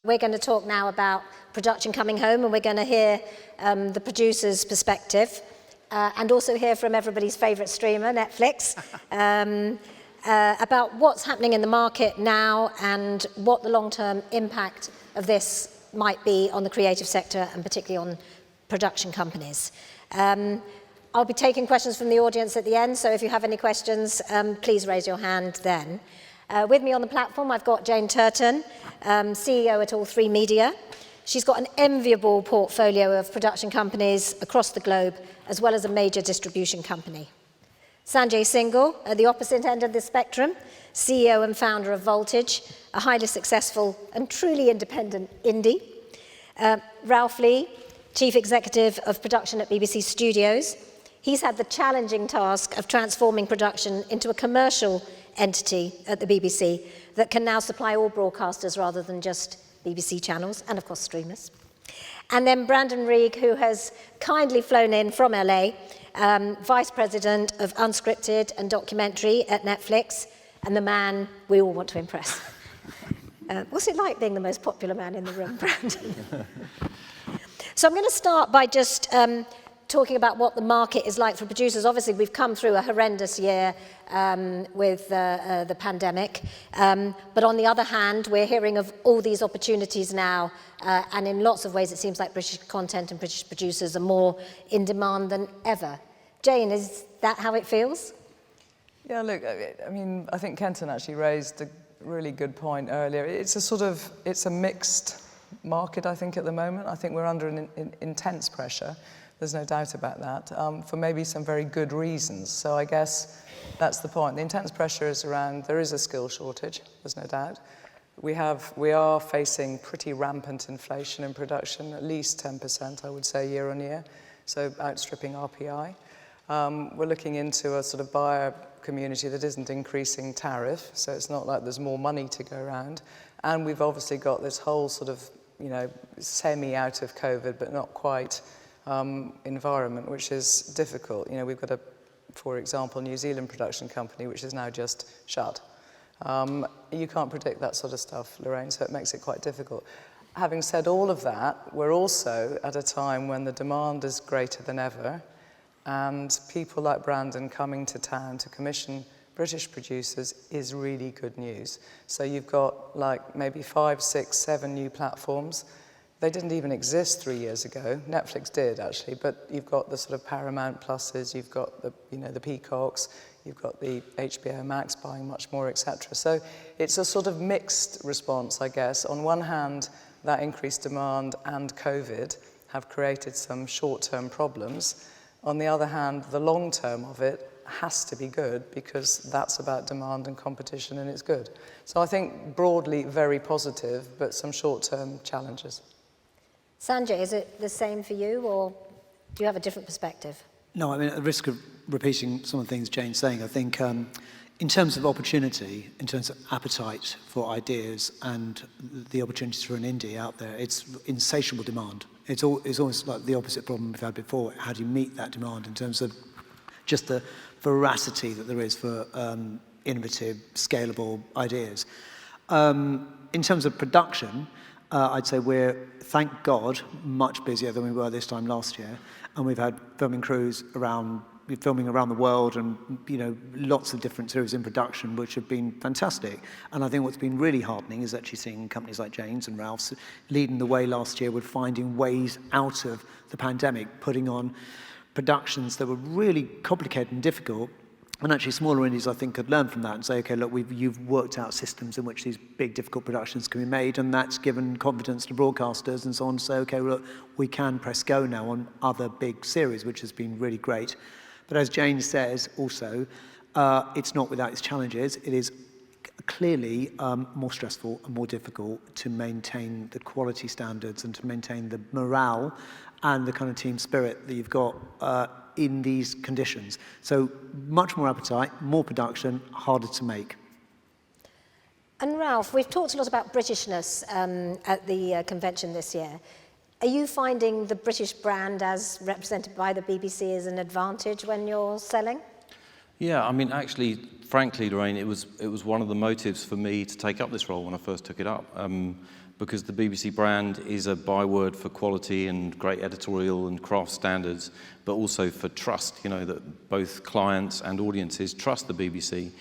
We're going to talk now about production coming home, and we're going to hear the producer's perspective and also hear from everybody's favourite streamer, Netflix, about what's happening in the market now and what the long-term impact of this might be on the creative sector and particularly on production companies. I'll be taking questions from the audience at the end, so if you have any questions, please raise your hand then. With me on the platform, I've got Jane Turton, CEO at All 3 Media. She's got an enviable portfolio of production companies across the globe, as well as a major distribution company. Sanjay Singhal, at the opposite end of the spectrum, CEO and founder of Voltage, a highly successful and truly independent indie. Ralph Lee, Chief Executive of Production at BBC Studios. He's had the challenging task of transforming production into a commercial entity at the BBC that can now supply all broadcasters rather than just BBC channels, and of course streamers. And then Brandon Riegg, who has kindly flown in from LA, Vice President of Unscripted and Documentary at Netflix, and the man we all want to impress. What's it like being the most popular man in the room, Brandon? So I'm going to start by just talking about what the market is like for producers. Obviously, we've come through a horrendous year with the pandemic. But on the other hand, we're hearing of all these opportunities now. And in lots of ways, it seems like British content and British producers are more in demand than ever. Jane, is that how it feels? Yeah, look, I mean, I think Kenton actually raised a really good point earlier. It's a mixed market, I think, at the moment. I think we're under an intense pressure. There's no doubt about that, for maybe some very good reasons. So I guess that's the point. The intense pressure is around, there is a skill shortage, there's no doubt. We are facing pretty rampant inflation in production, at least 10%, I would say, year on year, so outstripping RPI. We're looking into a sort of buyer community that isn't increasing tariff, so it's not like there's more money to go around. And we've obviously got this whole sort of, you know, semi out of COVID, but not quite, environment, which is difficult. You know, we've got for example, New Zealand production company, which is now just shut. You can't predict that sort of stuff, Lorraine, so it makes it quite difficult. Having said all of that, we're also at a time when the demand is greater than ever, and people like Brandon coming to town to commission British producers is really good news. So you've got like maybe 5, 6, 7 new platforms. They didn't even exist 3 years ago. Netflix did, actually, but you've got the sort of Paramount Pluses, you've got the, you know, the Peacocks, you've got the HBO Max buying much more, etc. So it's a sort of mixed response, I guess. On one hand, that increased demand and COVID have created some short-term problems. On the other hand, the long term of it has to be good because that's about demand and competition, and it's good. So I think broadly very positive, but some short-term challenges. Sanjay, is it the same for you, or do you have a different perspective? No, I mean, at the risk of repeating some of the things Jane's saying, I think in terms of opportunity, in terms of appetite for ideas and the opportunities for an indie out there, it's insatiable demand. It's almost like the opposite problem we've had before. How do you meet that demand in terms of just the veracity that there is for innovative, scalable ideas? In terms of production, I'd say we're, thank God, much busier than we were this time last year, and we've had filming crews filming around the world, and you know, lots of different series in production, which have been fantastic. And I think what's been really heartening is actually seeing companies like Jane's and Ralph's leading the way last year with finding ways out of the pandemic, putting on productions that were really complicated and difficult. And actually smaller indies, I think, could learn from that and say, okay, look, you've worked out systems in which these big, difficult productions can be made, and that's given confidence to broadcasters and so on to say, okay, look, we can press go now on other big series, which has been really great. But as Jane says also, it's not without its challenges. It is clearly more stressful and more difficult to maintain the quality standards and to maintain the morale and the kind of team spirit that you've got in these conditions. So much more appetite, more production, harder to make. And Ralph, we've talked a lot about Britishness at the convention this year. Are you finding the British brand as represented by the BBC as an advantage when you're selling? Yeah, I mean, actually, frankly, Lorraine, it was one of the motives for me to take up this role when I first took it up, because the BBC brand is a byword for quality and great editorial and craft standards, but also for trust. You know, that both clients and audiences trust the BBC.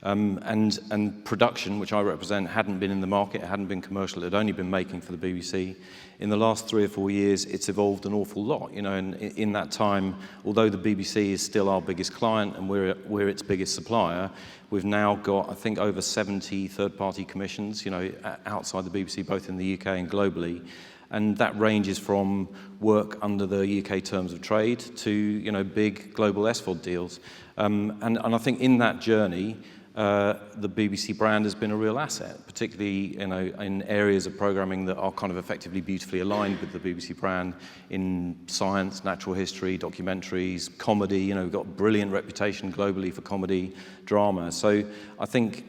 And production, which I represent, hadn't been in the market, it hadn't been commercial, it had only been making for the BBC. In the last 3 or 4 years, it's evolved an awful lot, you know, and in that time, although the BBC is still our biggest client and we're its biggest supplier, we've now got, I think, over 70 third-party commissions, you know, outside the BBC, both in the UK and globally. And that ranges from work under the UK terms of trade to, you know, big global SVOD deals. And I think in that journey, the BBC brand has been a real asset, particularly, you know, in areas of programming that are kind of effectively beautifully aligned with the BBC brand in science, natural history, documentaries, comedy. You know, we've got a brilliant reputation globally for comedy, drama. So I think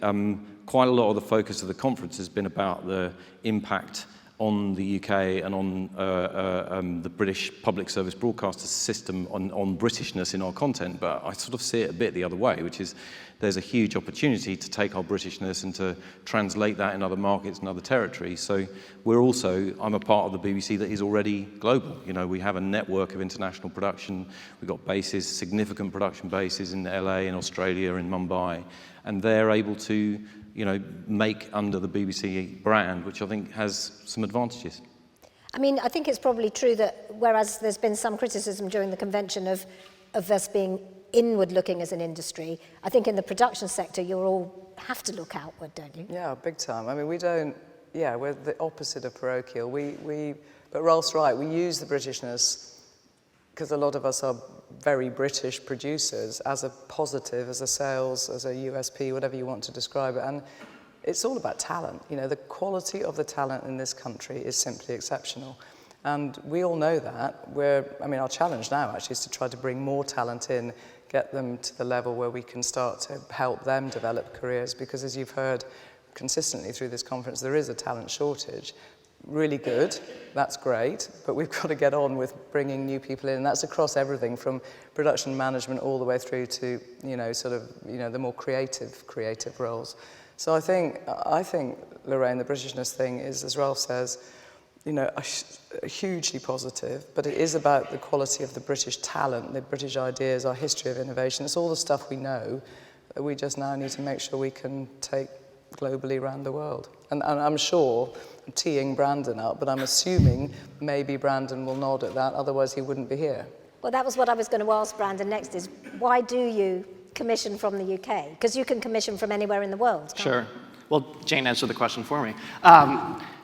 quite a lot of the focus of the conference has been about the impact on the UK and on the British public service broadcaster system on Britishness in our content, but I sort of see it a bit the other way, which is there's a huge opportunity to take our Britishness and to translate that in other markets and other territories. So I'm a part of the BBC that is already global. You know, we have a network of international production. We've got bases, significant production bases in LA, in Australia, in Mumbai, and they're able to, you know, make under the BBC brand, which I think has some advantages. I mean, I think it's probably true that whereas there's been some criticism during the convention of us being inward-looking as an industry, I think in the production sector you all have to look outward, don't you? Yeah, big time. I mean, we're the opposite of parochial. But Ralph's right, we use the Britishness because a lot of us are very British producers as a positive, as a sales, as a USP, whatever you want to describe it. And it's all about talent. You know, the quality of the talent in this country is simply exceptional. And we all know that. Our challenge now actually is to try to bring more talent in, get them to the level where we can start to help them develop careers, because as you've heard consistently through this conference, there is a talent shortage. Really good, that's great, but we've got to get on with bringing new people in, and that's across everything from production management all the way through to, you know, sort of, you know, the more creative roles. So I think, Lorraine, the Britishness thing is, as Ralph says, you know, hugely positive, but it is about the quality of the British talent, the British ideas, our history of innovation. It's all the stuff we know that we just now need to make sure we can take globally around the world. And I'm sure, I'm teeing Brandon up, but I'm assuming maybe Brandon will nod at that, otherwise he wouldn't be here. Well, that was what I was going to ask Brandon next, is why do you commission from the UK? Because you can commission from anywhere in the world, can't Sure. Well, Jane answered the question for me.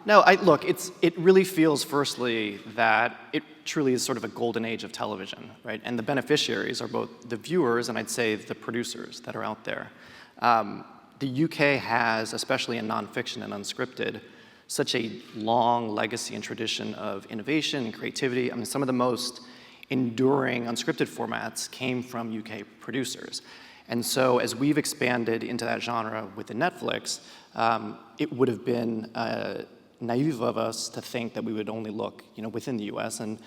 Look, it really feels, firstly, that it truly is sort of a golden age of television, right? And the beneficiaries are both the viewers and I'd say the producers that are out there. The UK has, especially in nonfiction and unscripted, such a long legacy and tradition of innovation and creativity. I mean, some of the most enduring unscripted formats came from UK producers. And so as we've expanded into that genre within Netflix, it would have been naive of us to think that we would only look, you know, within the US. And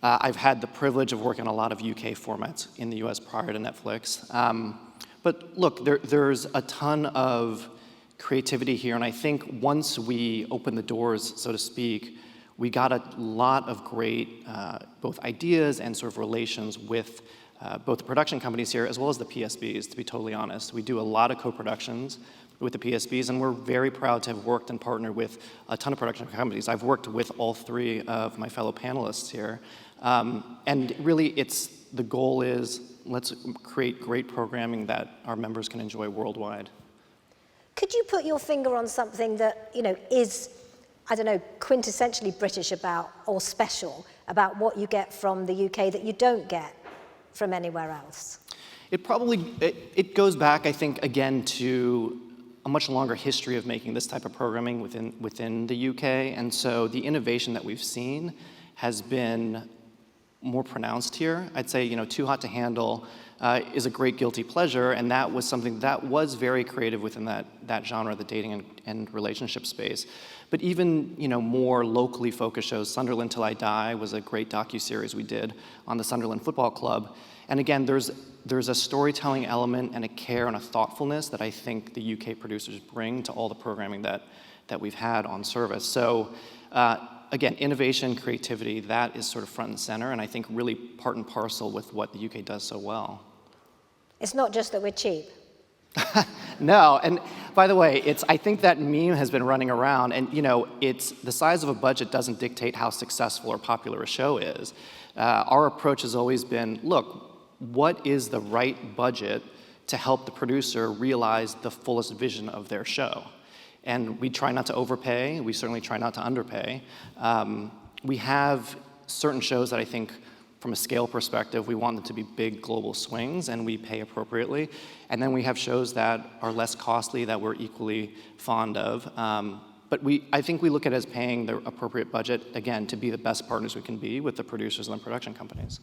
I've had the privilege of working on a lot of UK formats in the US prior to Netflix. But look, there's a ton of creativity here, and I think once we open the doors, so to speak, we got a lot of great both ideas and sort of relations with both the production companies here as well as the PSBs, to be totally honest. We do a lot of co-productions with the PSBs, and we're very proud to have worked and partnered with a ton of production companies. I've worked with all three of my fellow panelists here. And really, the goal is, let's create great programming that our members can enjoy worldwide. Could you put your finger on something that, you know, is, I don't know, quintessentially British about, or special about what you get from the UK that you don't get from anywhere else? It goes back, I think, again, to a much longer history of making this type of programming within the UK. And so the innovation that we've seen has been more pronounced here. I'd say, you know, Too Hot to Handle is a great guilty pleasure, and that was something that was very creative within that genre, the dating and relationship space. But even, you know, more locally focused shows, Sunderland Till I Die was a great docuseries we did on the Sunderland Football Club. And again, there's a storytelling element and a care and a thoughtfulness that I think the UK producers bring to all the programming that we've had on service. So again, innovation, creativity, that is sort of front and center, and I think really part and parcel with what the UK does so well. It's not just that we're cheap. No, and by the way, I think that meme has been running around, and it's the size of a budget doesn't dictate how successful or popular a show is. Our approach has always been, look, what is the right budget to help the producer realize the fullest vision of their show? And we try not to overpay. We certainly try not to underpay. We have certain shows that I think, from a scale perspective, we want them to be big global swings, and we pay appropriately. And then we have shows that are less costly that we're equally fond of. But I think we look at it as paying the appropriate budget, again, to be the best partners we can be with the producers and the production companies.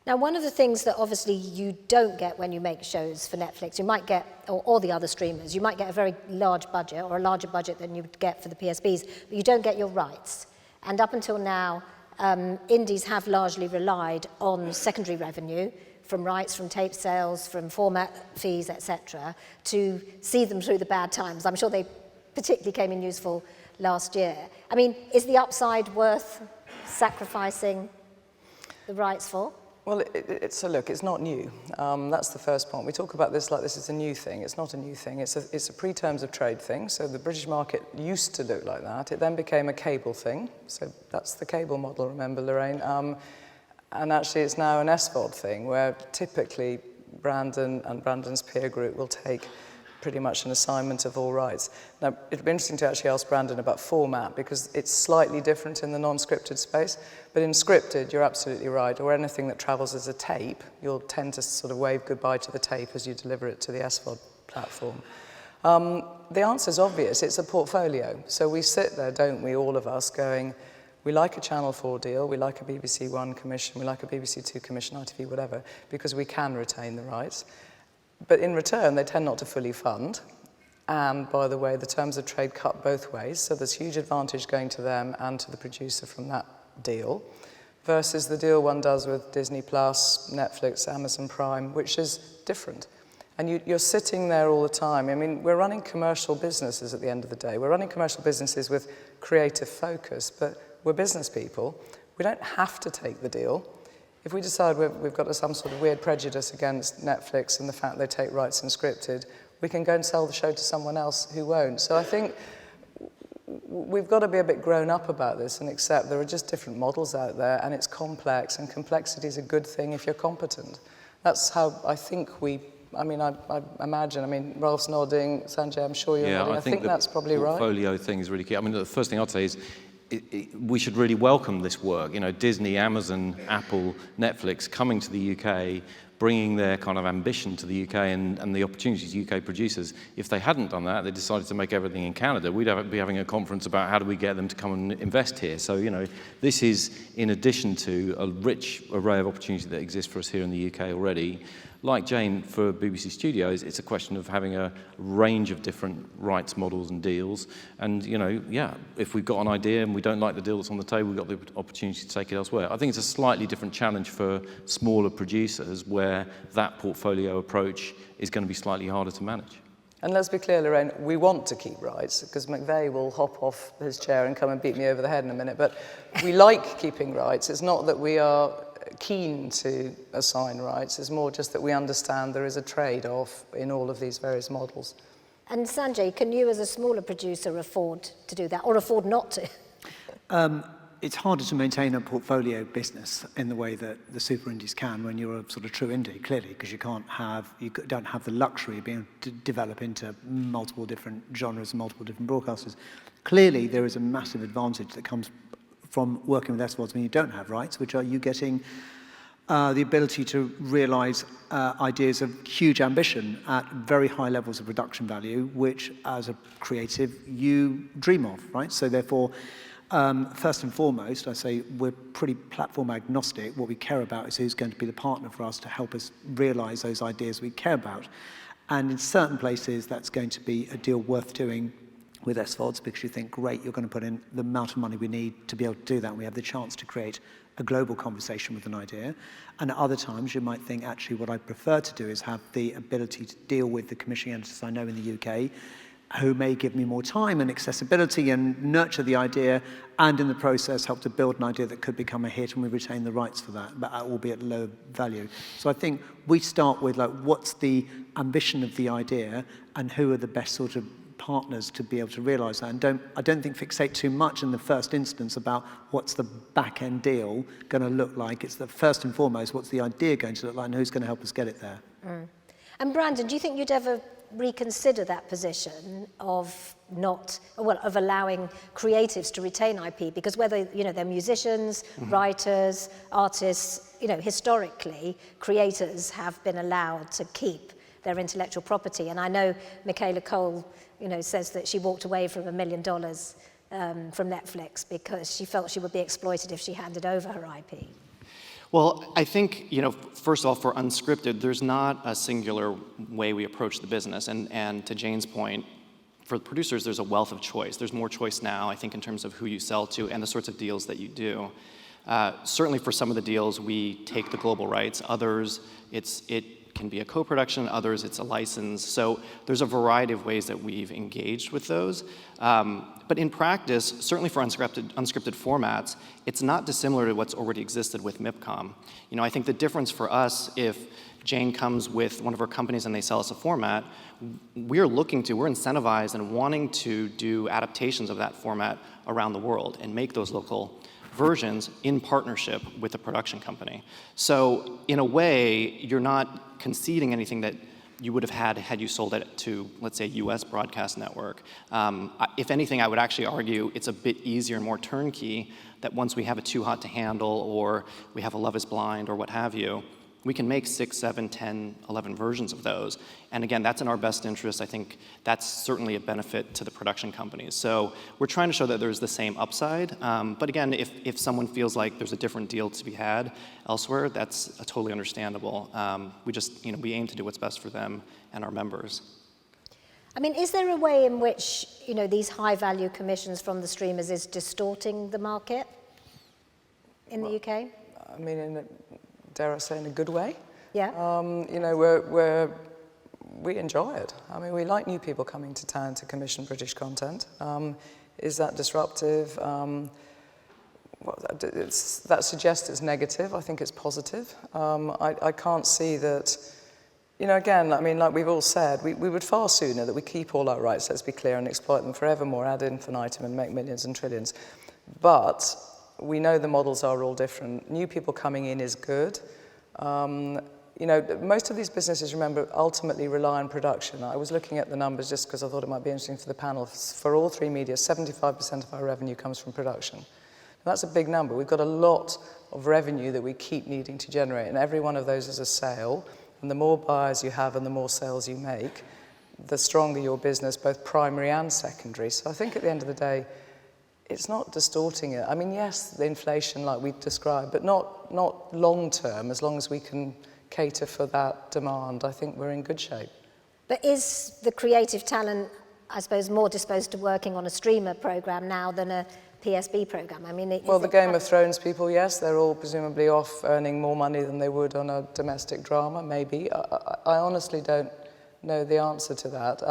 Now, one of the things that obviously you don't get when you make shows for Netflix, you might get, or the other streamers, you might get a very large budget or a larger budget than you would get for the PSBs, but you don't get your rights. And up until now, indies have largely relied on secondary revenue from rights, from tape sales, from format fees, etc., to see them through the bad times. I'm sure they particularly came in useful last year. I mean, is the upside worth sacrificing the rights for? Well, it's not new. That's the first point. We talk about this like this is a new thing. It's not a new thing. It's a pre-terms of trade thing. So the British market used to look like that. It then became a cable thing. So that's the cable model, remember, Lorraine? And actually it's now an SVOD thing where typically Brandon and Brandon's peer group will take pretty much an assignment of all rights. Now, it'd be interesting to actually ask Brandon about format because it's slightly different in the non-scripted space. But in scripted, you're absolutely right, or anything that travels as a tape, you'll tend to sort of wave goodbye to the tape as you deliver it to the SVOD platform. The answer's obvious, it's a portfolio. So we sit there, don't we, all of us, going, we like a Channel 4 deal, we like a BBC One commission, we like a BBC Two commission, ITV, whatever, because we can retain the rights. But in return, they tend not to fully fund. And by the way, the terms of trade cut both ways, so there's huge advantage going to them and to the producer from that deal, versus the deal one does with Disney+, Netflix, Amazon Prime, which is different. And you're sitting there all the time. I mean, we're running commercial businesses at the end of the day. We're running commercial businesses with creative focus, but we're business people. We don't have to take the deal. If we decide we've got some sort of weird prejudice against Netflix and the fact they take rights in scripted, we can go and sell the show to someone else who won't. So I think we've got to be a bit grown up about this and accept there are just different models out there and it's complex, and complexity is a good thing if you're competent. That's how I think I imagine, Ralph's nodding, Sanjay, I'm sure you're nodding. I think that's probably right. The portfolio thing is really key. I mean, the first thing I'd say is we should really welcome this work. Disney, Amazon, Apple, Netflix coming to the UK, bringing their kind of ambition to the UK and the opportunities to UK producers. If they hadn't done that, they decided to make everything in Canada, we'd be having a conference about how do we get them to come and invest here. So, this is in addition to a rich array of opportunity that exists for us here in the UK already. Like Jane, for BBC Studios, it's a question of having a range of different rights models and deals. And, if we've got an idea and we don't like the deal that's on the table, we've got the opportunity to take it elsewhere. I think it's a slightly different challenge for smaller producers where that portfolio approach is going to be slightly harder to manage. And let's be clear, Lorraine, we want to keep rights, because McVeigh will hop off his chair and come and beat me over the head in a minute. But we like keeping rights. It's not that we are keen to assign rights. It's more just that we understand there is a trade-off in all of these various models. And Sanjay, can you as a smaller producer afford to do that, or afford not to? It's harder to maintain a portfolio business in the way that the super indies can when you're a sort of true indie, clearly, because you don't have the luxury of being able to develop into multiple different genres and multiple different broadcasters. Clearly, there is a massive advantage that comes from working with SVODs when you don't have rights, which are you getting the ability to realise ideas of huge ambition at very high levels of production value, which, as a creative, you dream of, right? So therefore, first and foremost, I say we're pretty platform agnostic. What we care about is who's going to be the partner for us to help us realise those ideas we care about. And in certain places, that's going to be a deal worth doing with SVODs because you think, great, you're going to put in the amount of money we need to be able to do that, and we have the chance to create a global conversation with an idea. And at other times, you might think, actually, what I prefer to do is have the ability to deal with the commissioning entities I know in the UK, who may give me more time and accessibility and nurture the idea, and in the process help to build an idea that could become a hit, and we retain the rights for that, but albeit low value. So I think we start with, like, what's the ambition of the idea, and who are the best sort of partners to be able to realise that, and I don't think fixate too much in the first instance about what's the back-end deal going to look like. It's the first and foremost, what's the idea going to look like, and who's going to help us get it there. And Brandon, do you think you'd ever reconsider that position of of allowing creatives to retain IP? Because whether, they're musicians, writers, artists, historically, creators have been allowed to keep their intellectual property. And I know Michaela Cole, says that she walked away from $1 million from Netflix because she felt she would be exploited if she handed over her IP. Well, I think, first of all, for Unscripted, there's not a singular way we approach the business. And to Jane's point, for the producers, there's a wealth of choice. There's more choice now, I think, in terms of who you sell to and the sorts of deals that you do. Certainly for some of the deals, we take the global rights. Others, it can be a co-production. Others, it's a license. So there's a variety of ways that we've engaged with those. But in practice, certainly for unscripted formats, it's not dissimilar to what's already existed with MIPCOM. I think the difference for us, if Jane comes with one of her companies and they sell us a format, we're incentivized and wanting to do adaptations of that format around the world and make those local versions in partnership with the production company. So in a way, you're not conceding anything that you would have had you sold it to, let's say, a US broadcast network. If anything, I would actually argue it's a bit easier and more turnkey that once we have a Too Hot to Handle or we have a Love is Blind or what have you, we can make 6, 7, 10, 11 versions of those. And again, that's in our best interest. I think that's certainly a benefit to the production companies. So we're trying to show that there's the same upside. But again, if someone feels like there's a different deal to be had elsewhere, that's totally understandable. We just, we aim to do what's best for them and our members. I mean, is there a way in which, these high-value commissions from the streamers is distorting the market in the UK? I mean, dare I say, in a good way. Yeah. We enjoy it. I mean, we like new people coming to town to commission British content. Is that disruptive? That suggests it's negative. I think it's positive. I can't see that. Again, I mean, like we've all said, we would far sooner that we keep all our rights, let's be clear, and exploit them forevermore ad infinitum and make millions and trillions. But we know the models are all different. New people coming in is good. Most of these businesses, remember, ultimately rely on production. I was looking at the numbers just because I thought it might be interesting for the panel. For all three media, 75% of our revenue comes from production. And that's a big number. We've got a lot of revenue that we keep needing to generate, and every one of those is a sale. And the more buyers you have and the more sales you make, the stronger your business, both primary and secondary. So I think at the end of the day, it's not distorting it. I mean, yes, the inflation like we've described, but not long term. As long as we can cater for that demand, I think we're in good shape. But is the creative talent, I suppose, more disposed to working on a streamer program now than a PSB program? I mean, the Game of Thrones people, yes, they're all presumably off earning more money than they would on a domestic drama, maybe. I honestly don't know the answer to that.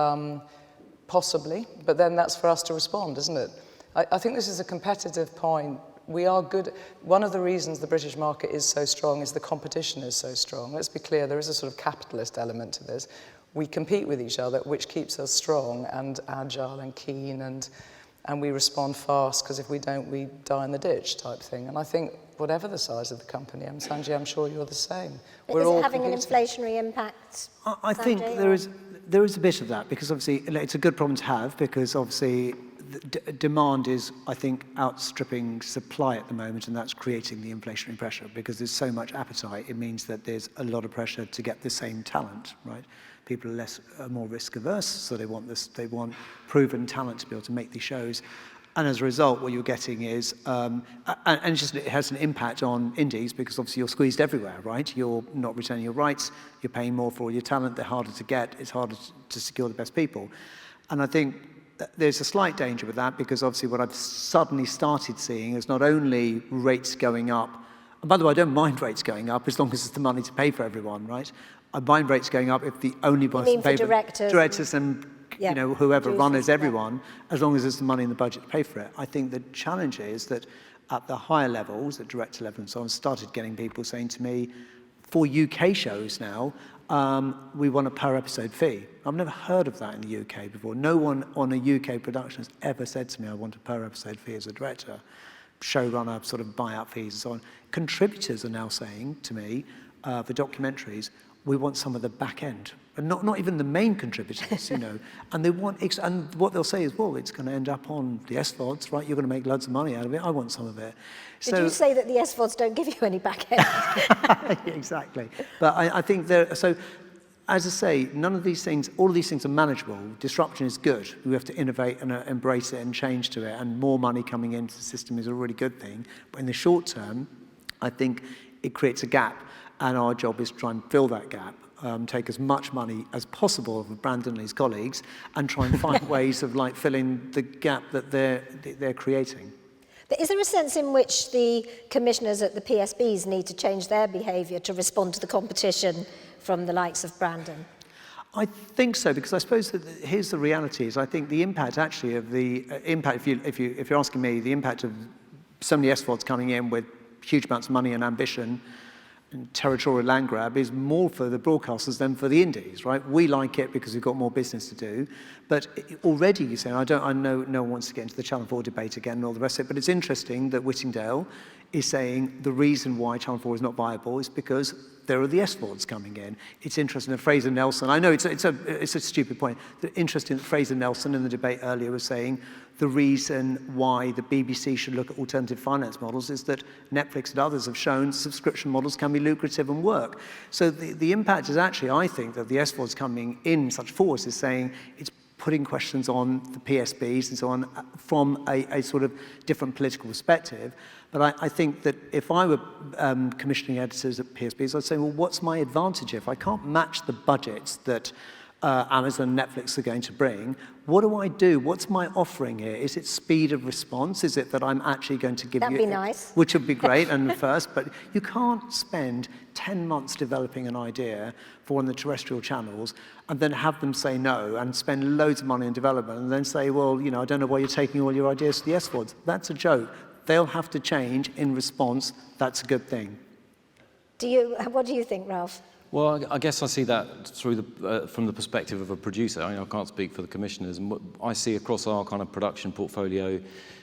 Possibly, but then that's for us to respond, isn't it? I think this is a competitive point. We are good. One of the reasons the British market is so strong is the competition is so strong. Let's be clear, there is a sort of capitalist element to this. We compete with each other, which keeps us strong and agile and keen, and we respond fast, because if we don't, we die in the ditch type thing. And I think whatever the size of the company, and Sanjay, I'm sure you're the same. Is it having an inflationary impact? I think there is a bit of that, because obviously it's a good problem to have, because obviously demand is, I think, outstripping supply at the moment, and that's creating the inflationary pressure, because there's so much appetite. It means that there's a lot of pressure to get the same talent, right? People are more risk averse, so they want proven talent to be able to make these shows. And as a result, what you're getting is, it has an impact on indies, because obviously you're squeezed everywhere, right? You're not retaining your rights, you're paying more for all your talent, they're harder to get, it's harder to secure the best people. And I think there's a slight danger with that, because obviously what I've suddenly started seeing is not only rates going up, and by the way, I don't mind rates going up as long as it's the money to pay for everyone, right? I mind rates going up if the only person to pay for directors and you know, whoever runners, everyone, as long as there's the money in the budget to pay for it. I think the challenge is that at the higher levels, at director level and so on, started getting people saying to me, for UK shows now, we want a per episode fee. I've never heard of that in the UK before. No one on a UK production has ever said to me, I want a per episode fee as a director. Showrunner sort of buyout fees and so on. Contributors are now saying to me, for documentaries, we want some of the back end. And not even the main contributors, you know. And they want, and what they'll say is, well, it's going to end up on the SVODs, right? You're going to make loads of money out of it. I want some of it. Did you say that the SVODs don't give you any back end? Exactly. But I think so as I say, none of these things, all of these things are manageable. Disruption is good. We have to innovate and embrace it and change to it. And more money coming into the system is a really good thing. But in the short term, I think it creates a gap. And our job is to try and fill that gap. Take as much money as possible of Brandon and his colleagues and try and find ways of like filling the gap that they're creating. But is there a sense in which the commissioners at the PSBs need to change their behaviour to respond to the competition from the likes of Brandon? I think so, because I suppose that here's the reality: is I think the impact actually of the impact, if you're asking me, the impact of so many SVODs coming in with huge amounts of money and ambition and territorial land grab is more for the broadcasters than for the indies, right? We like it because we've got more business to do, but already you say, I know no one wants to get into the Channel 4 debate again and all the rest of it, but it's interesting that Whittingdale is saying the reason why Channel 4 is not viable is because there are the SVODs coming in. It's interesting that Fraser Nelson, I know it's a stupid point, interesting that Fraser Nelson in the debate earlier was saying the reason why the BBC should look at alternative finance models is that Netflix and others have shown subscription models can be lucrative and work. So the impact is actually, I think, that the SVODs coming in such force is saying it's putting questions on the PSBs and so on from a sort of different political perspective. But I think that if I were commissioning editors at PSBs, I'd say, well, what's my advantage if I can't match the budgets that Amazon and Netflix are going to bring? What do I do? What's my offering here? Is it speed of response? Is it that I'm actually going to give That'd be nice. Which would be great, and first, but you can't spend 10 months developing an idea for one of the terrestrial channels and then have them say no and spend loads of money in development and then say, well, you know, I don't know why you're taking all your ideas to the SVODs. That's a joke. They'll have to change in response. That's a good thing. What do you think, Ralph? Well, I guess I see that through from the perspective of a producer. I mean, I can't speak for the commissioners. And what I see across our kind of production portfolio,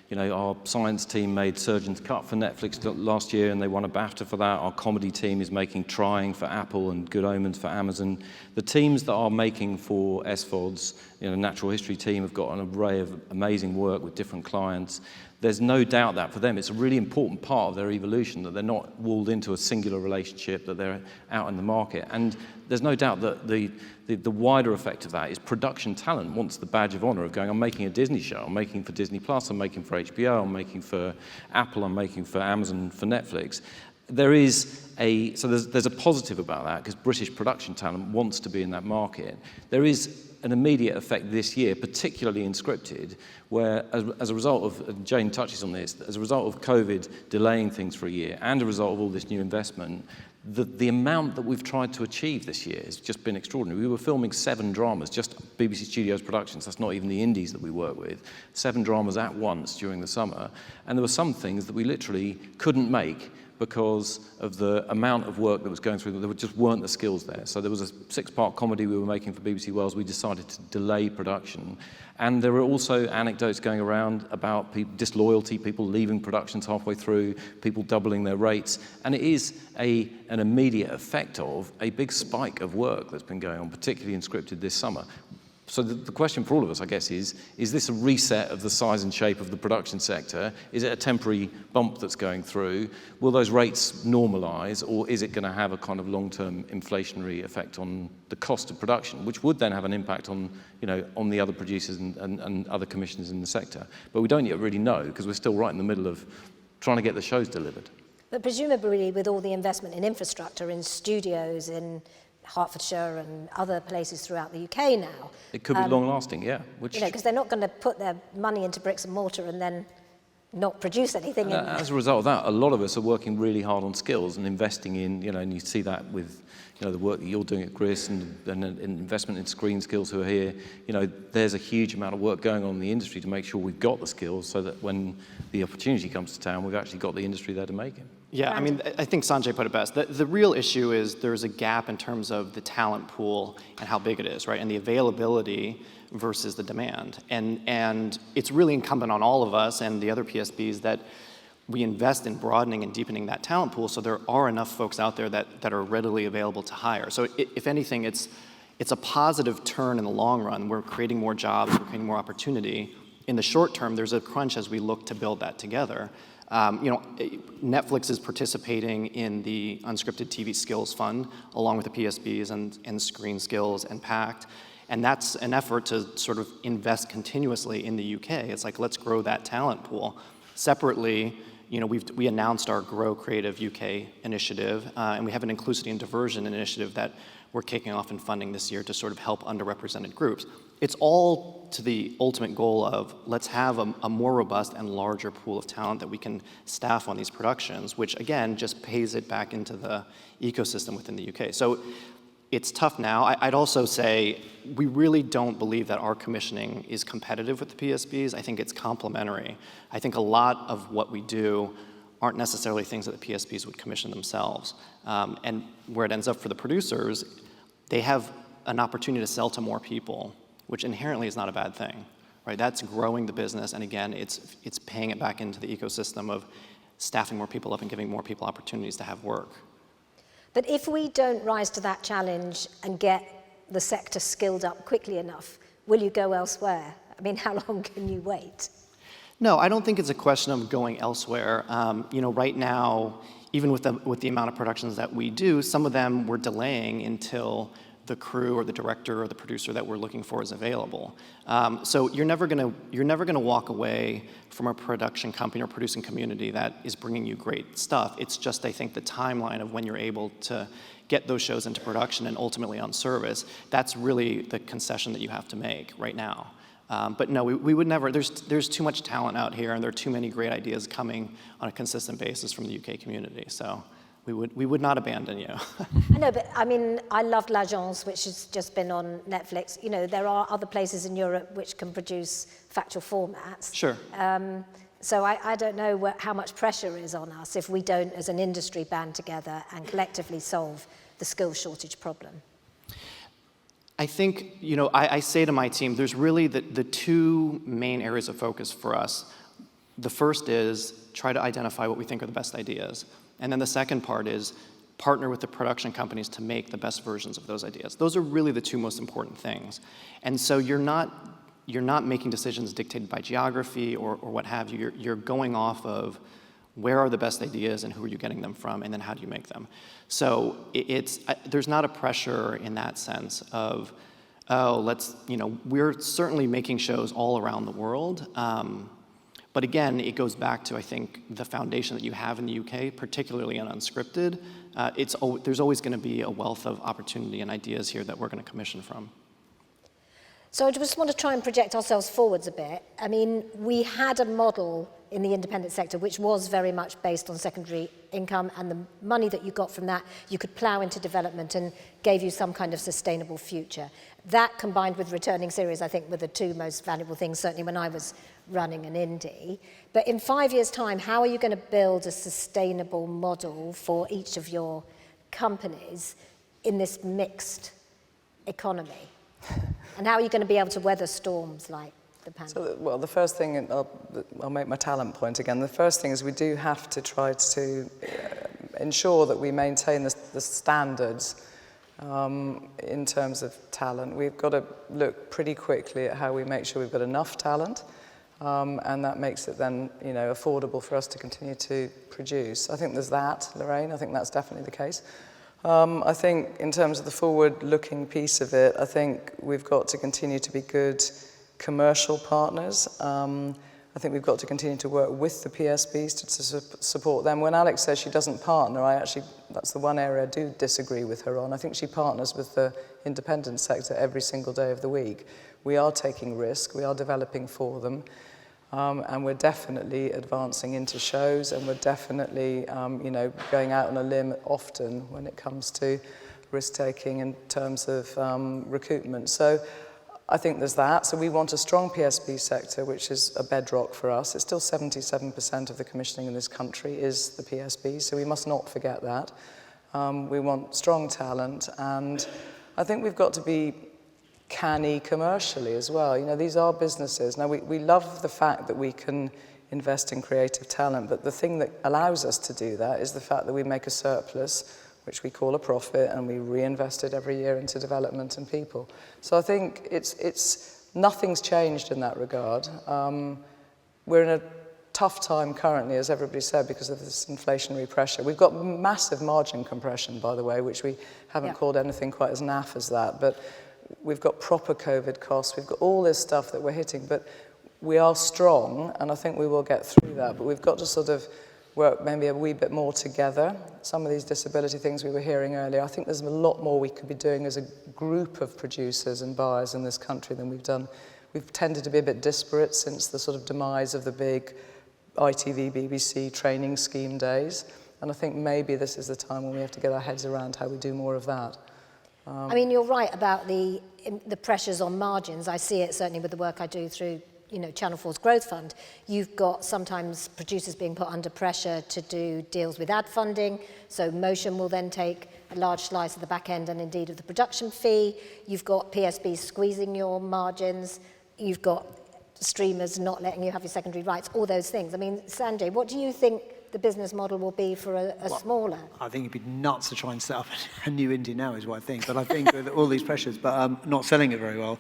you know, our science team made Surgeon's Cut for Netflix last year, and they won a BAFTA for that. Our comedy team is making Trying for Apple and Good Omens for Amazon. The teams that are making for SVODs, you know, Natural History team have got an array of amazing work with different clients. There's no doubt that for them it's a really important part of their evolution, that they're not walled into a singular relationship, that they're out in the market. And there's no doubt that the wider effect of that is production talent wants the badge of honor of going, I'm making a Disney show, I'm making for Disney Plus, I'm making for HBO, I'm making for Apple, I'm making for Amazon, for Netflix. There's a positive about that, because British production talent wants to be in that market. There is an immediate effect this year, particularly in scripted, where as a result of, Jane touches on this, as a result of COVID delaying things for a year and a result of all this new investment, the amount that we've tried to achieve this year has just been extraordinary. We were filming 7 dramas, just BBC Studios Productions, that's not even the indies that we work with, 7 dramas at once during the summer, and there were some things that we literally couldn't make because of the amount of work that was going through, there just weren't the skills there. So there was a 6-part comedy we were making for BBC Wales. We decided to delay production. And there were also anecdotes going around about disloyalty, people leaving productions halfway through, people doubling their rates. And it is an immediate effect of a big spike of work that's been going on, particularly in scripted this summer. So the question for all of us, I guess, is this a reset of the size and shape of the production sector? Is it a temporary bump that's going through? Will those rates normalise, or is it going to have a kind of long-term inflationary effect on the cost of production, which would then have an impact on, you know, on the other producers and other commissioners in the sector? But we don't yet really know, because we're still right in the middle of trying to get the shows delivered. But presumably with all the investment in infrastructure, in studios, in Hertfordshire and other places throughout the UK now. It could be long-lasting, yeah. Which, You know, because they're not going to put their money into bricks and mortar and then not produce anything. as a result of that, a lot of us are working really hard on skills and investing in, you know, and you see that with, you know, the work that you're doing at Grierson and investment in screen skills who are here. You know, there's a huge amount of work going on in the industry to make sure we've got the skills so that when the opportunity comes to town, we've actually got the industry there to make it. Yeah, I mean, I think Sanjay put it best. The real issue is there's a gap in terms of the talent pool and how big it is, right? And the availability versus the demand. And it's really incumbent on all of us and the other PSBs that we invest in broadening and deepening that talent pool so there are enough folks out there that are readily available to hire. So if anything, it's a positive turn in the long run. We're creating more jobs, we're creating more opportunity. In the short term, there's a crunch as we look to build that together. You know, Netflix is participating in the Unscripted TV Skills Fund, along with the PSBs and Screen Skills and PACT. And that's an effort to sort of invest continuously in the UK. It's like, let's grow that talent pool. Separately, you know, we announced our Grow Creative UK initiative, and we have an Inclusivity and Diversion initiative that we're kicking off and funding this year to sort of help underrepresented groups. It's all to the ultimate goal of let's have a more robust and larger pool of talent that we can staff on these productions, which again just pays it back into the ecosystem within the UK. So it's tough now. I'd also say we really don't believe that our commissioning is competitive with the PSBs. I think it's complementary. I think a lot of what we do aren't necessarily things that the PSBs would commission themselves. And where it ends up for the producers, they have an opportunity to sell to more people, which inherently is not a bad thing, right? That's growing the business, and again, it's paying it back into the ecosystem of staffing more people up and giving more people opportunities to have work. But if we don't rise to that challenge and get the sector skilled up quickly enough, will you go elsewhere? I mean, how long can you wait? No, I don't think it's a question of going elsewhere. You know, right now, even with the amount of productions that we do, some of them we're delaying until the crew or the director or the producer that we're looking for is available. So you're never gonna walk away from a production company or producing community that is bringing you great stuff. It's just, I think, the timeline of when you're able to get those shows into production and ultimately on service. That's really the concession that you have to make right now. But no, we would never. There's too much talent out here, and there are too many great ideas coming on a consistent basis from the UK community. So we would not abandon you. I know, but I mean, I loved L'Agence, which has just been on Netflix. You know, there are other places in Europe which can produce factual formats. Sure. So I don't know how much pressure is on us if we don't, as an industry, band together and collectively solve the skills shortage problem. I think, you know, I say to my team, there's really the two main areas of focus for us. The first is try to identify what we think are the best ideas. And then the second part is partner with the production companies to make the best versions of those ideas. Those are really the two most important things. And so you're not making decisions dictated by geography or what have you. You're going off of where are the best ideas and who are you getting them from, and then how do you make them. So there's not a pressure in that sense of, oh, we're certainly making shows all around the world. But again, it goes back to, I think, the foundation that you have in the UK, particularly in Unscripted. There's always going to be a wealth of opportunity and ideas here that we're going to commission from. So I just want to try and project ourselves forwards a bit. I mean, we had a model in the independent sector which was very much based on secondary income, and the money that you got from that you could plough into development and gave you some kind of sustainable future. That, combined with returning series, I think were the two most valuable things, certainly when I was running an indie. But in 5 years' time, how are you going to build a sustainable model for each of your companies in this mixed economy? And how are you going to be able to weather storms like the pandemic? So, well, the first thing, and I'll make my talent point again, the first thing is we do have to try to ensure that we maintain the standards in terms of talent. We've got to look pretty quickly at how we make sure we've got enough talent, and that makes it then, you know, affordable for us to continue to produce. I think there's that, Lorraine. I think that's definitely the case. I think in terms of the forward-looking piece of it, I think we've got to continue to be good commercial partners. I I think we've got to continue to work with the PSBs to support them. When Alex says she doesn't partner, that's the one area I do disagree with her on. I think she partners with the independent sector every single day of the week. We are taking risk, we are developing for them, and we're definitely advancing into shows, and we're definitely going out on a limb often when it comes to risk-taking in terms of recruitment. So I think there's that. So we want a strong PSB sector, which is a bedrock for us. It's still 77% of the commissioning in this country is the PSB, so we must not forget that. We want strong talent, and I think we've got to be canny commercially as well. You know, these are businesses. Now, we love the fact that we can invest in creative talent, but the thing that allows us to do that is the fact that we make a surplus, which we call a profit, and we reinvest it every year into development and people. So I think nothing's changed in that regard. We're in a tough time currently, as everybody said, because of this inflationary pressure. We've got massive margin compression, by the way, which we haven't called anything quite as naff as that, but we've got proper COVID costs, we've got all this stuff that we're hitting, but we are strong, and I think we will get through that, but we've got to sort of work maybe a wee bit more together. Some of these disability things we were hearing earlier, I think there's a lot more we could be doing as a group of producers and buyers in this country than we've done. We've tended to be a bit disparate since the sort of demise of the big ITV, BBC training scheme days, and I think maybe this is the time when we have to get our heads around how we do more of that. I mean, you're right about the pressures on margins. I see it certainly with the work I do through Channel 4's Growth Fund. You've got sometimes producers being put under pressure to do deals with ad funding, so Motion will then take a large slice of the back end and indeed of the production fee. You've got PSBs squeezing your margins. You've got streamers not letting you have your secondary rights, all those things. I mean, Sanjay, what do you think the business model will be for a smaller? I think it'd be nuts to try and set up a new indie now is what I think. But I think with all these pressures, but not selling it very well.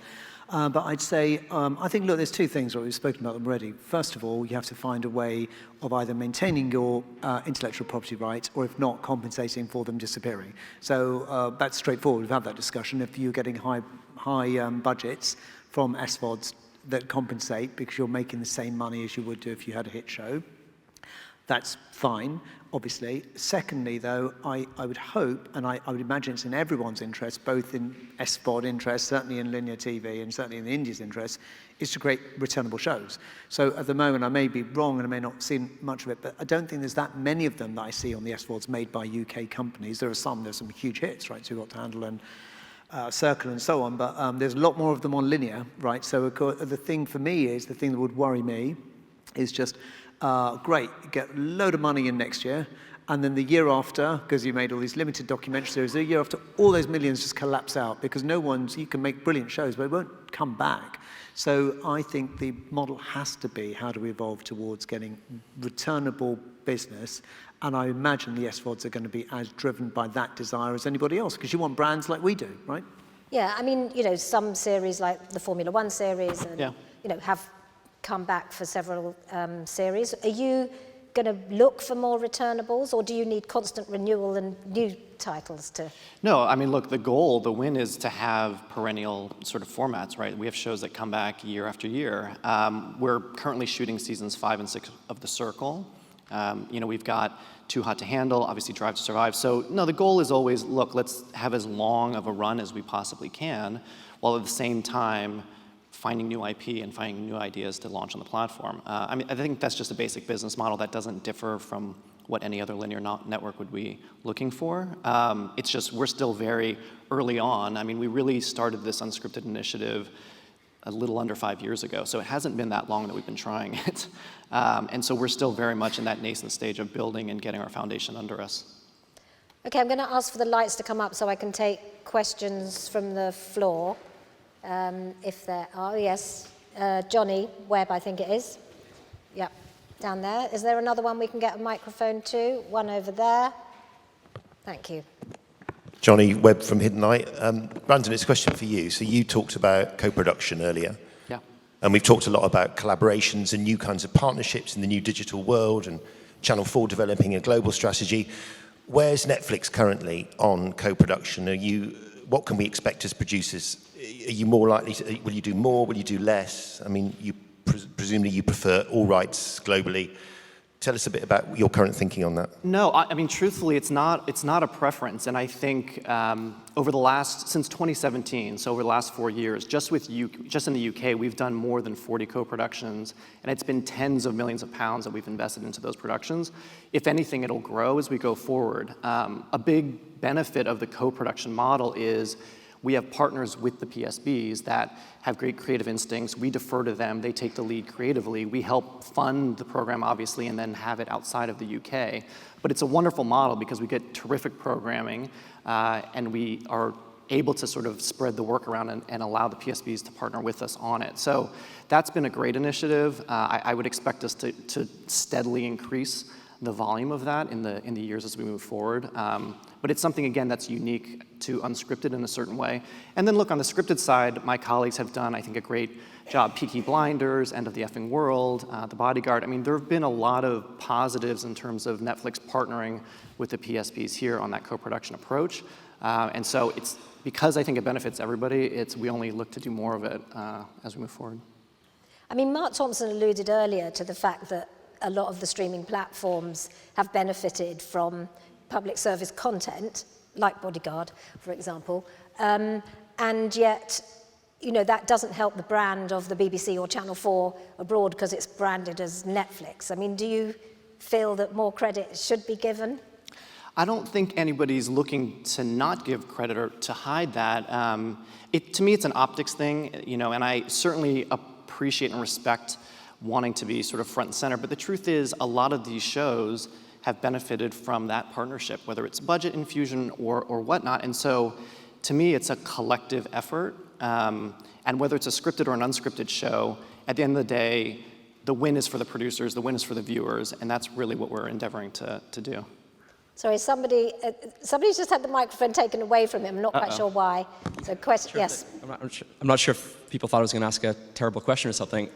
But I'd say, I think, look, there's two things, we've spoken about them already. First of all, you have to find a way of either maintaining your intellectual property rights, or if not, compensating for them disappearing. So that's straightforward. We've had that discussion. If you're getting high budgets from SVODs that compensate because you're making the same money as you would do if you had a hit show, that's fine, obviously. Secondly, though, I would hope, and I would imagine it's in everyone's interest, both in SVOD interest, certainly in linear TV, and certainly in the Indies' interest, is to create returnable shows. So at the moment, I may be wrong and I may not see much of it, but I don't think there's that many of them that I see on the SVODs made by UK companies. There's some huge hits, right? So you've got to handle and Circle and so on, but there's a lot more of them on linear, right? So the thing for me is, the thing that would worry me is just, great, get a load of money in next year, and then the year after, because you made all these limited documentary series, the year after, all those millions just collapse out, because you can make brilliant shows, but it won't come back. So I think the model has to be, how do we evolve towards getting returnable business? And I imagine the SVODs are going to be as driven by that desire as anybody else, because you want brands like we do, right? Yeah, I mean, some series like the Formula One series and, have come back for several series. Are you going to look for more returnables, or do you need constant renewal and new titles to? No, I mean, look, the win is to have perennial sort of formats, right? We have shows that come back year after year. We're currently shooting seasons 5 and 6 of The Circle. We've got Too Hot to Handle, obviously Drive to Survive. So, no, the goal is always, look, let's have as long of a run as we possibly can, while at the same time finding new IP and finding new ideas to launch on the platform. I think that's just a basic business model that doesn't differ from what any other linear network would be looking for. It's just we're still very early on. I mean, we really started this Unscripted initiative a little under 5 years ago, so it hasn't been that long that we've been trying it. And so we're still very much in that nascent stage of building and getting our foundation under us. Okay, I'm going to ask for the lights to come up so I can take questions from the floor. If there are, yes. Johnny Webb, I think it is. Yep, down there. Is there another one we can get a microphone to? One over there. Thank you. Johnny Webb from Hidden Eye. Brandon, it's a question for you. So you talked about co-production earlier. Yeah. And we've talked a lot about collaborations and new kinds of partnerships in the new digital world, and Channel 4 developing a global strategy. Where's Netflix currently on co-production? What can we expect as producers? Are you more likely to, will you do more, will you do less? I mean, you presumably you prefer all rights globally. Tell us a bit about your current thinking on that. No, I mean, truthfully, it's not a preference. And I think since 2017, so over the last 4 years, just in the UK, we've done more than 40 co-productions, and it's been tens of millions of pounds that we've invested into those productions. If anything, it'll grow as we go forward. A big benefit of the co-production model is we have partners with the PSBs that have great creative instincts. We defer to them. They take the lead creatively. We help fund the program, obviously, and then have it outside of the UK. But it's a wonderful model because we get terrific programming, and we are able to sort of spread the work around and allow the PSBs to partner with us on it. So that's been a great initiative. I would expect us to steadily increase the volume of that in the years as we move forward. But it's something, again, that's unique to Unscripted in a certain way. And then look, on the scripted side, my colleagues have done, I think, a great job. Peaky Blinders, End of the Effing World, The Bodyguard. I mean, there have been a lot of positives in terms of Netflix partnering with the PSBs here on that co-production approach. And so it's because I think it benefits everybody, we only look to do more of it as we move forward. I mean, Mark Thompson alluded earlier to the fact that a lot of the streaming platforms have benefited from public service content, like Bodyguard, for example, and yet, you know, that doesn't help the brand of the BBC or Channel 4 abroad because it's branded as Netflix. I mean, do you feel that more credit should be given? I don't think anybody's looking to not give credit or to hide that. To me, it's an optics thing, you know, and I certainly appreciate and respect wanting to be sort of front and center, but the truth is a lot of these shows have benefited from that partnership, whether it's budget infusion or whatnot. And so to me, it's a collective effort. And whether it's a scripted or an unscripted show, at the end of the day, the win is for the producers, the win is for the viewers, and that's really what we're endeavoring to do. Sorry, somebody's just had the microphone taken away from him. I'm not quite sure why. So, question, sure, yes. I'm not sure if people thought I was going to ask a terrible question or something.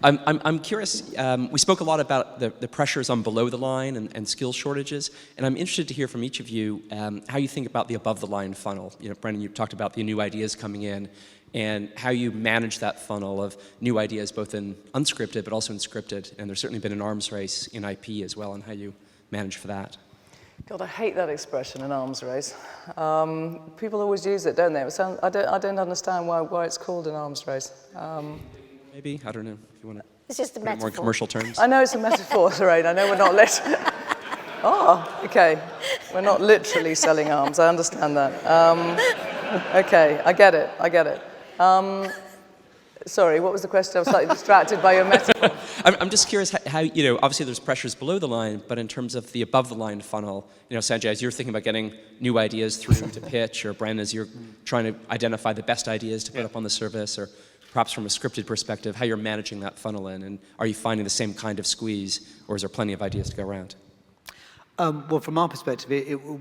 I'm curious, we spoke a lot about the pressures on below the line and skill shortages, and I'm interested to hear from each of you how you think about the above the line funnel. You know, Brendan, you talked about the new ideas coming in and how you manage that funnel of new ideas both in unscripted but also in scripted, and there's certainly been an arms race in IP as well, and how you manage for that. God, I hate that expression, an arms race. People always use it, don't they? I don't understand why it's called an arms race. Maybe, I don't know if you want to. It's just a metaphor. More commercial terms. I know it's a metaphor, Lorraine. I know we're not okay. We're not literally selling arms. I understand that. Okay, I get it. Sorry, what was the question? I was slightly distracted by your metaphor. I'm just curious how, you know, obviously there's pressures below the line, but in terms of the above the line funnel, you know, Sanjay, as you're thinking about getting new ideas through to pitch, or Bren, as you're trying to identify the best ideas to put up on the service, or perhaps from a scripted perspective, how you're managing that funnel in, and are you finding the same kind of squeeze, or is there plenty of ideas to go around? Well, from our perspective,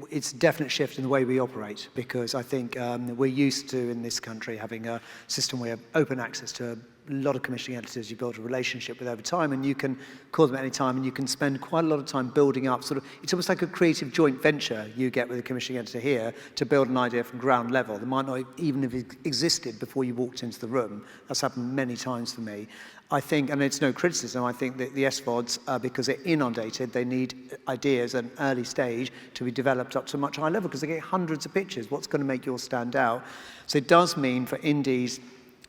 it's a definite shift in the way we operate, because I think we're used to, in this country, having a system where you have open access to a lot of commissioning editors you build a relationship with over time, and you can call them at any time, and you can spend quite a lot of time building up it's almost like a creative joint venture you get with a commissioning editor here to build an idea from ground level that might not even have existed before you walked into the room. That's happened many times for me. I think, and it's no criticism, I think that the SVODs, because they're inundated, they need ideas at an early stage to be developed up to a much higher level, because they get hundreds of pictures. What's going to make yours stand out? So it does mean for indies,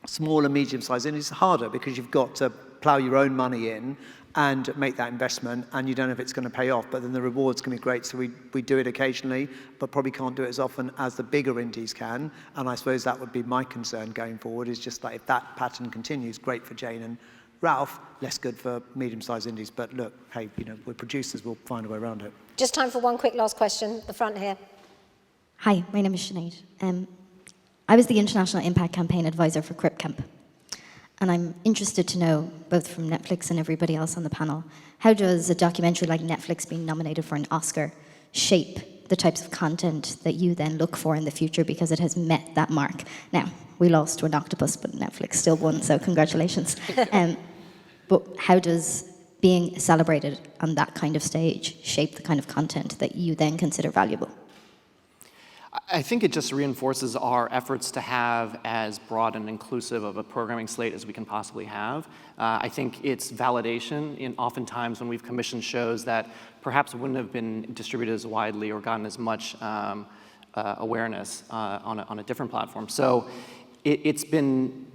small and medium-sized indies, it's harder because you've got to plough your own money in and make that investment, and you don't know if it's going to pay off, but then the rewards can be great. So we do it occasionally, but probably can't do it as often as the bigger indies can. And I suppose that would be my concern going forward, is just like if that pattern continues, great for Jane and Ralph, less good for medium-sized indies. But look, hey, you know, we're producers, we'll find a way around it. Just time for one quick last question, the front here. Hi, my name is Sinead. I was the International Impact Campaign Advisor for Crip Camp. And I'm interested to know, both from Netflix and everybody else on the panel, how does a documentary like Netflix being nominated for an Oscar shape the types of content that you then look for in the future, because it has met that mark? Now, we lost to an octopus, but Netflix still won, so congratulations. But how does being celebrated on that kind of stage shape the kind of content that you then consider valuable? I think it just reinforces our efforts to have as broad and inclusive of a programming slate as we can possibly have. I think it's validation in oftentimes when we've commissioned shows that perhaps wouldn't have been distributed as widely or gotten as much awareness on a different platform. So it's been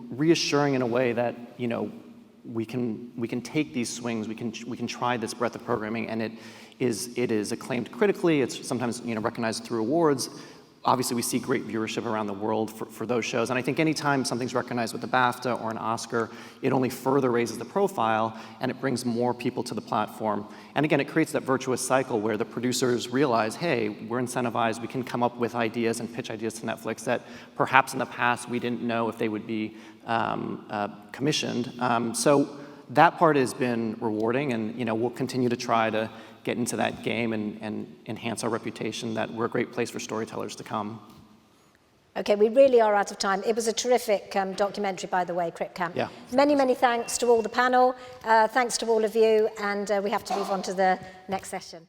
reassuring in a way that, you know, we can take these swings, we can try this breadth of programming, and it is acclaimed critically. It's sometimes, you know, recognized through awards. Obviously, we see great viewership around the world for those shows, and I think anytime something's recognized with a BAFTA or an Oscar, it only further raises the profile, and it brings more people to the platform. And again, it creates that virtuous cycle where the producers realize, hey, we're incentivized, we can come up with ideas and pitch ideas to Netflix that perhaps in the past we didn't know if they would be commissioned. So that part has been rewarding, and, you know, we'll continue to try to get into that game and enhance our reputation that we're a great place for storytellers to come. Okay, we really are out of time. It was a terrific documentary, by the way, Crip Camp. Yeah. Many, many thanks to all the panel. Thanks to all of you, and we have to move on to the next session.